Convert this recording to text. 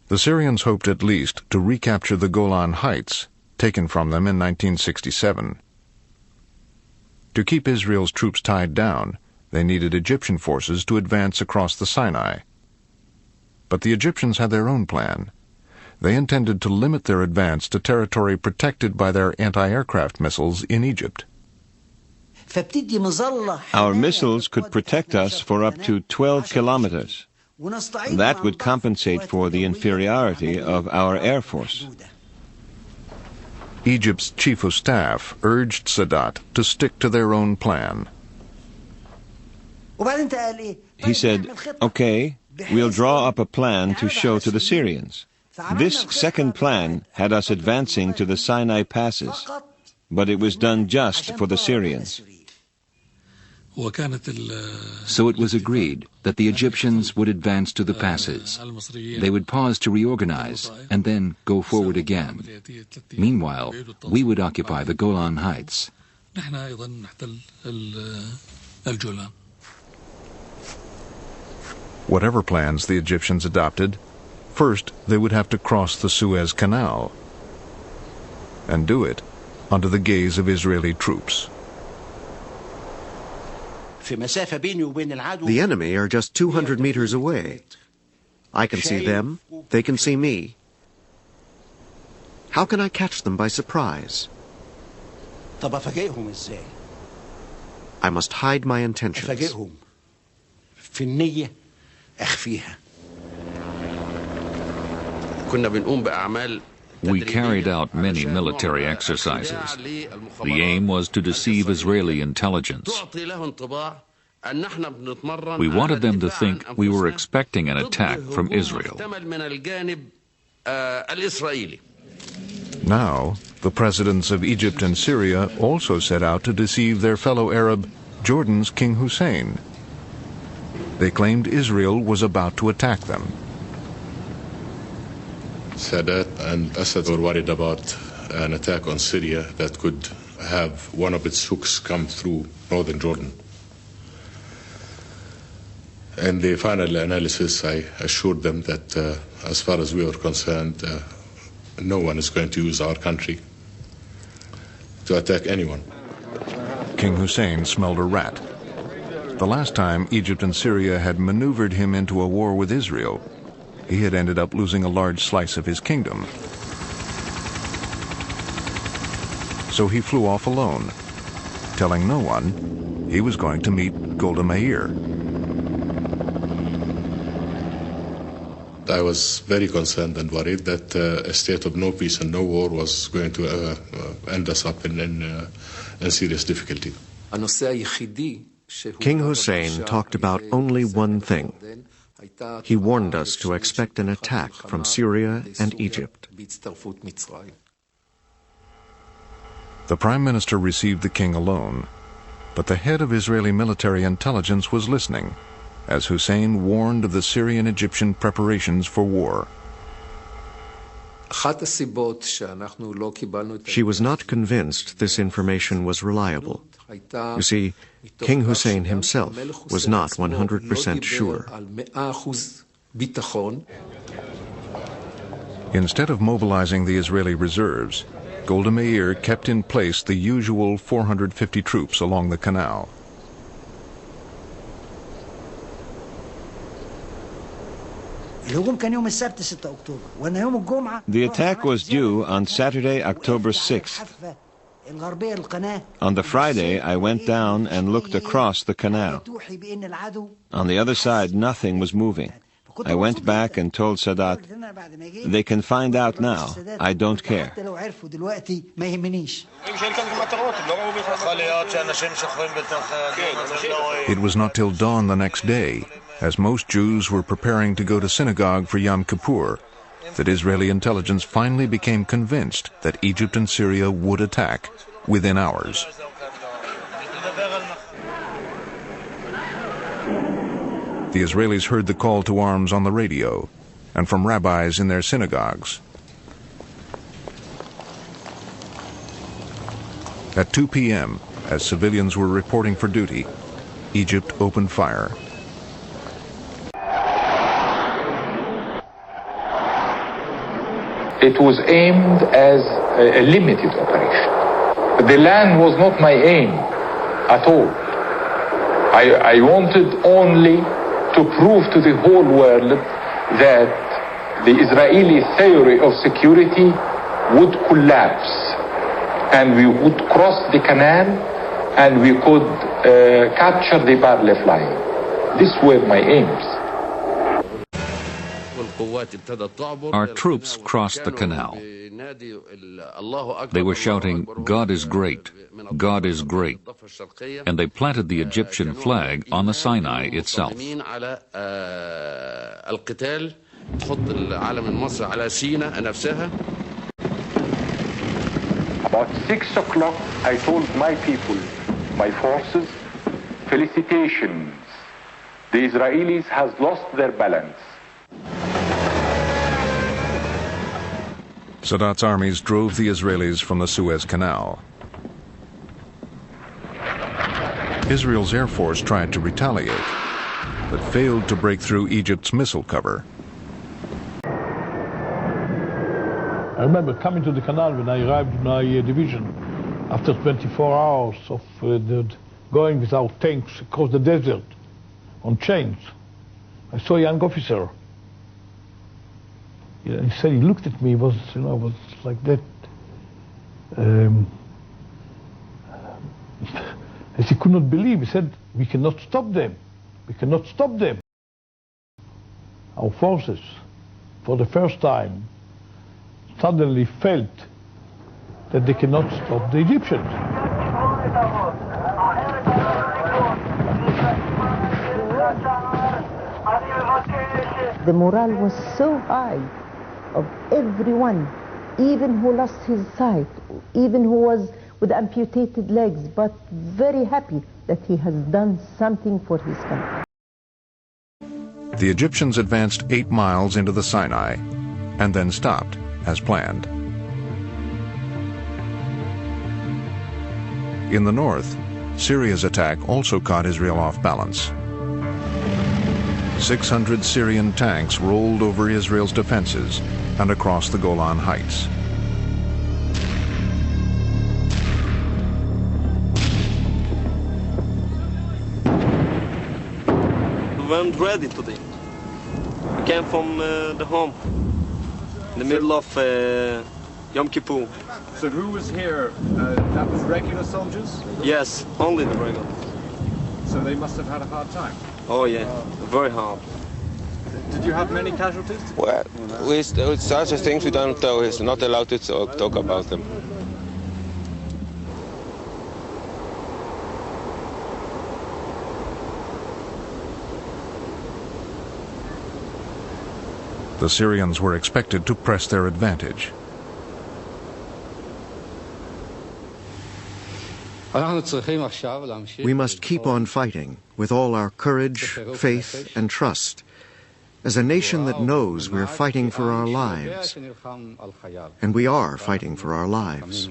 The Syrians hoped at least to recapture the Golan Heights, taken from them in 1967. To keep Israel's troops tied down, they needed Egyptian forces to advance across the Sinai. But the Egyptians had their own plan. They intended to limit their advance to territory protected by their anti-aircraft missiles in Egypt. Our missiles could protect us for up to 12 kilometers. That would compensate for the inferiority of our Air Force. Egypt's chief of staff urged Sadat to stick to their own plan. He said, "Okay, we'll draw up a plan to show to the Syrians." This second plan had us advancing to the Sinai passes, but it was done just for the Syrians. So it was agreed that the Egyptians would advance to the passes. They would pause to reorganize and then go forward again. Meanwhile, we would occupy the Golan Heights. Whatever plans the Egyptians adopted, first they would have to cross the Suez Canal, and do it under the gaze of Israeli troops. The enemy are just 200 meters away. I can see them, they can see me. How can I catch them by surprise? I must hide my intentions. We carried out many military exercises. The aim was to deceive Israeli intelligence. We wanted them to think we were expecting an attack from Israel. Now, the presidents of Egypt and Syria also set out to deceive their fellow Arab, Jordan's King Hussein. They claimed Israel was about to attack them. Sadat and Assad were worried about an attack on Syria that could have one of its hooks come through northern Jordan. In the final analysis, I assured them that as far as we were concerned, no one is going to use our country to attack anyone. King Hussein smelled a rat. The last time Egypt and Syria had maneuvered him into a war with Israel, he had ended up losing a large slice of his kingdom. So he flew off alone, telling no one he was going to meet Golda Meir. I was very concerned and worried that a state of no peace and no war was going to end us up in serious difficulty. King Hussein talked about only one thing. He warned us to expect an attack from Syria and Egypt. The Prime Minister received the king alone, but the head of Israeli military intelligence was listening, as Hussein warned of the Syrian-Egyptian preparations for war. She was not convinced this information was reliable. You see, King Hussein himself was not 100% sure. Instead of mobilizing the Israeli reserves, Golda Meir kept in place the usual 450 troops along the canal. The attack was due on Saturday, October 6th. On the Friday, I went down and looked across the canal. On the other side, nothing was moving. I went back and told Sadat, "They can find out now. I don't care." It was not till dawn the next day, as most Jews were preparing to go to synagogue for Yom Kippur, that Israeli intelligence finally became convinced that Egypt and Syria would attack within hours. The Israelis heard the call to arms on the radio and from rabbis in their synagogues. At 2 p.m., as civilians were reporting for duty, Egypt opened fire. it was aimed as a limited operation. The land was not my aim at all. I wanted only to prove to the whole world that the Israeli theory of security would collapse and we would cross the canal and we could capture the barley flying. These were my aims. Our troops crossed the canal. They were shouting, "God is great, God is great," and they planted the Egyptian flag on the Sinai itself. About 6 o'clock, I told my people, my forces, felicitations. The Israelis has lost their balance. Sadat's armies drove the Israelis from the Suez Canal. Israel's Air Force tried to retaliate, but failed to break through Egypt's missile cover. I remember coming to the canal when I arrived in my division after 24 hours of going without tanks across the desert on chains. I saw a young officer. Yeah, he said, he looked at me, was like that. As he could not believe, he said, "We cannot stop them. We cannot stop them." Our forces, for the first time, suddenly felt that they cannot stop the Egyptians. The morale was so high of everyone, even who lost his sight, even who was with amputated legs, but very happy that he has done something for his country. The Egyptians advanced 8 miles into the Sinai and then stopped, as planned. In the north, Syria's attack also caught Israel off balance. 600 Syrian tanks rolled over Israel's defenses and across the Golan Heights. We weren't ready today. We came from the home, in the middle of Yom Kippur. So who was here? That was regular soldiers? Yes, only the regular. So they must have had a hard time? Oh yeah, very hard. Did you have many casualties? Well, with such things we don't know. He's not allowed to talk about them. The Syrians were expected to press their advantage. We must keep on fighting with all our courage, faith, and trust, as a nation that knows we're fighting for our lives. And we are fighting for our lives.